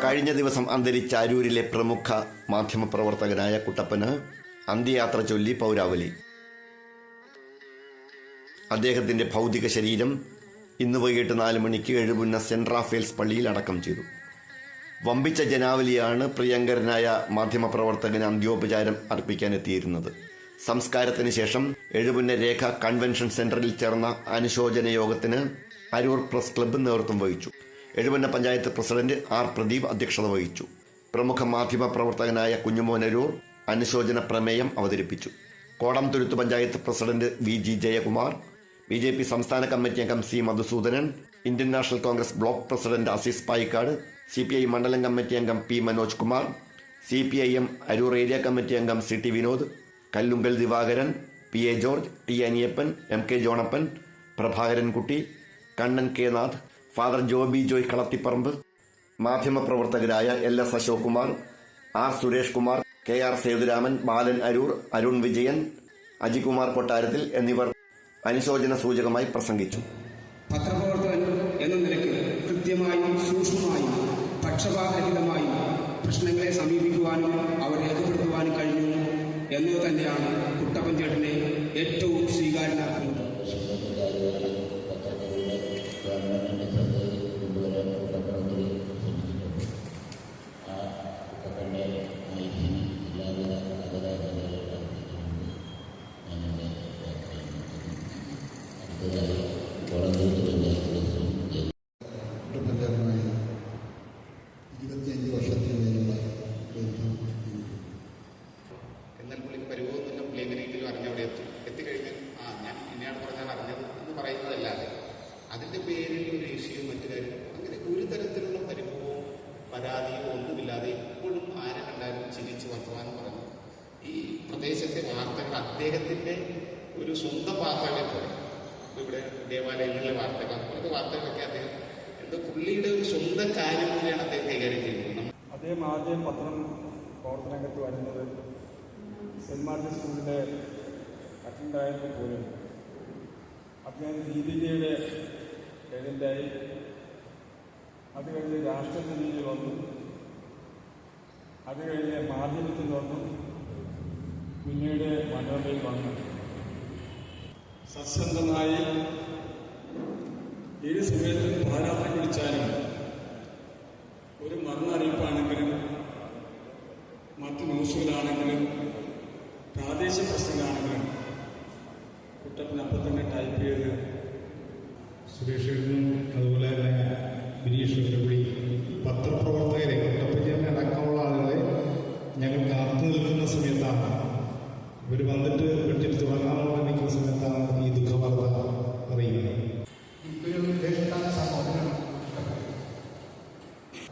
കഴിഞ്ഞ ദിവസം അന്തരിച്ച അരൂരിലെ പ്രമുഖ മാധ്യമപ്രവർത്തകനായ കുട്ടപ്പന് അന്ത്യയാത്ര ചൊല്ലി പൗരാവലി. അദ്ദേഹത്തിന്റെ ഭൗതിക ശരീരം ഇന്ന് വൈകിട്ട് 4 മണിക്ക് എഴുപുന്ന സെന്റ് റാഫേൽസ് പള്ളിയിൽ അടക്കം ചെയ്തു. വമ്പിച്ച ജനാവലിയാണ് പ്രിയങ്കരനായ മാധ്യമപ്രവർത്തകന് അന്ത്യോപചാരം അർപ്പിക്കാനെത്തിയിരുന്നത്. സംസ്കാരത്തിന് ശേഷം എഴുപുന്ന രേഖ കൺവെൻഷൻ സെന്ററിൽ ചേർന്ന അനുശോചന യോഗത്തിന് അരൂർ പ്രസ് ക്ലബ്ബ് നേതൃത്വം വഹിച്ചു. എഴുപുന്ന പഞ്ചായത്ത് പ്രസിഡന്റ് ആർ പ്രദീപ് അധ്യക്ഷത വഹിച്ചു. പ്രമുഖ മാധ്യമപ്രവർത്തകനായ കുഞ്ഞുമോൻ അരൂർ അനുശോചന പ്രമേയം അവതരിപ്പിച്ചു. Kodamthuruth panchayat president V G Jayakumar, BJP സംസ്ഥാന കമ്മിറ്റി അംഗം C Madhusoodanan, Indian National Congress block president Azeez Payikkad, CPI മണ്ഡലം കമ്മിറ്റി അംഗം P Manoj Kumar, CPIM Aroor area committee അംഗം CT Vinod, Kallungal Divakaran, PA George, T Aniyappan, MK Johnappan, Prabhakarankutty, Kannan K Nath, father Joby Joy Kalathiparambu, മാധ്യമപ്രവർത്തകരായ LS Ashok Kumar, R Suresh Kumar, KR Sethuraman, ബാലൻ അരൂർ, അരുൺ വിജയൻ, അജികുമാർ കൊട്ടാരത്തിൽ എന്നിവർ അനുശോചന സൂചകമായി പ്രസംഗിച്ചു. പത്രപ്രവർത്തകൻ എന്ന നിലയ്ക്ക് കൃത്യമായും സൂക്ഷ്മമായും പക്ഷപാതരഹിതമായും പ്രശ്നങ്ങളെ സമീപിക്കുവാനും അവ രേഖപ്പെടുത്തുവാനും കഴിഞ്ഞു എന്നത് തന്നെയാണ് കുട്ടപ്പൻ ചേട്ടനെ ഏറ്റവും സ്വീകാര്യനാക്കുന്നത്. പഞ്ചായത്തുമായി 25 വർഷത്തിനുമേലുള്ള ബന്ധം. എന്നാൽ പുള്ളി പരിവൊന്നുമില്ല, പുള്ളി എങ്ങനെയെങ്കിലും അറിഞ്ഞവിടെ എത്തിക്കഴിഞ്ഞാൽ ഞാൻ ഇന്നയാണ് പറഞ്ഞാൽ അറിഞ്ഞത് എന്ന് പറയുന്നതല്ലാതെ അതിൻ്റെ പേരിൽ ഒരു ഇഷ്യൂ മറ്റു കാര്യം അങ്ങനെ ഒരു തരത്തിലുള്ള പരിഭവവും പരാതിയോ ഒന്നുമില്ലാതെ എപ്പോഴും ആരെ കണ്ടാലും ചിരിച്ച് വർത്തമാനം പറഞ്ഞു ഈ പ്രദേശത്തെ വാർത്തകൾ അദ്ദേഹത്തിൻ്റെ ഒരു സ്വന്തം വാർത്തകളെ പോലെ ഇവിടെ ദേവാലയങ്ങളിലെ വാർത്തകൾ അങ്ങനത്തെ വാർത്തകളൊക്കെ അദ്ദേഹം എന്തോ പുള്ളിയുടെ ഒരു സ്വന്തം കാര്യം പോലെയാണ് അദ്ദേഹം കൈകാര്യം ചെയ്യുന്നത്. അദ്ദേഹം ആദ്യം പത്രം പ്രവർത്തനരംഗത്ത് വരുന്നത് സെൻറ് മാർട്ടിൻ സ്കൂളിൻ്റെ അറ്റൻഡായപ്പോൾ പോലും അദ്ദേഹം ദീപികയുടെ ഏജൻ്റായി, അത് കഴിഞ്ഞ് രാഷ്ട്രനിധിയിൽ വന്നു, അത് കഴിഞ്ഞ് മാധ്യമത്തിൽ വന്നു, പിന്നീട് മനോരമയിൽ വന്നു. സത്സന്ധമായി ഏത് സമയത്തും പാരാത്രം പിടിച്ചാലും ഒരു മരണറിയിപ്പാണെങ്കിലും മറ്റ് ന്യൂസുകളാണെങ്കിലും പ്രാദേശിക പ്രശ്നങ്ങളാണെങ്കിലും കുട്ടപ്പനപ്പം തന്നെ ടൈപ്പ് ചെയ്ത് സുരേഷിനും അതുപോലെ തന്നെ ബിനീഷിനും കൂടി പത്രപ്രവർത്തകരെ കുട്ടപ്പനെ അടക്കമുള്ള ആളുകളെ ഞങ്ങൾ കാത്തു നിൽക്കുന്ന സമയത്താണ് ഇവർ വന്നിട്ട് വെട്ടിട്ട് തുടങ്ങാനുള്ള നിൽക്കുന്ന സമയത്താണ് ഈ ദുഃഖവാർത്ത അറിയുന്നത്.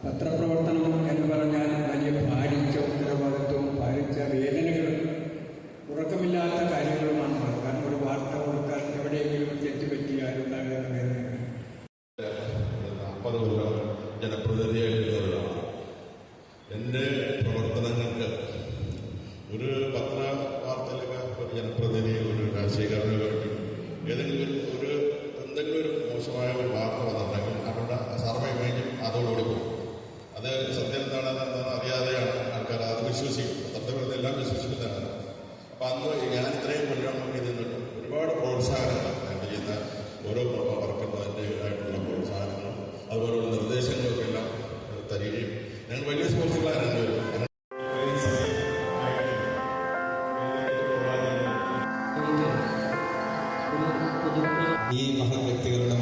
പത്രപ്രവർത്തനം എന്ന് പറഞ്ഞാൽ വലിയ ഭാരിച്ച ഉത്തരവാദിത്വവും ഭാരിച്ച വേദനകളും ഉറക്കമില്ലാത്ത കാര്യങ്ങളുമാണ്. കാരണം ഒരു വാർത്ത കൊടുക്കാൻ എവിടെയെങ്കിലും തെറ്റ് പറ്റിയാലുണ്ടാകുന്ന വേദനകൾ. 40 കൊല്ലം ജനപ്രതിനിധിയായിട്ടുള്ളവരാണ്. എൻ്റെ പ്രവർത്തനങ്ങൾക്ക് ഒരു പത്ര വാർത്തയിലൊക്കെ ഒരു ജനപ്രതിനിധി ഒരു രാജശേഖരന് വേണ്ടി എന്തെങ്കിലും ഒരു മോശമായ ഒരു വാർത്ത വന്നിട്ടുണ്ടെങ്കിൽ അവരുടെ സർവേ ഇമേജും അതോടുകൂടി പോകും. അത് സത്യം എന്താണെന്ന് അറിയാതെയാണ് ആൾക്കാർ അത് വിശ്വസിക്കും. പത്രപ്രവർത്തനം എല്ലാം വിശ്വസിക്കുന്നതാണ്. അപ്പം അന്ന് ഞാൻ ഇത്രയും കൊല്ലം നിന്നിട്ടും ഒരുപാട് പ്രോത്സാഹനങ്ങൾ ഞാൻ ചെയ്യുന്ന ഓരോ വർക്കും അതിൻ്റെതായിട്ടുള്ള പ്രോത്സാഹനങ്ങളും അതുപോലുള്ള നിർദ്ദേശങ്ങളൊക്കെ എല്ലാം തരികയും ഞങ്ങൾ വലിയ സുഹൃത്തുക്കളാണ് രണ്ടുപേരും. ഈ മഹത് വ്യക്തികളുടെ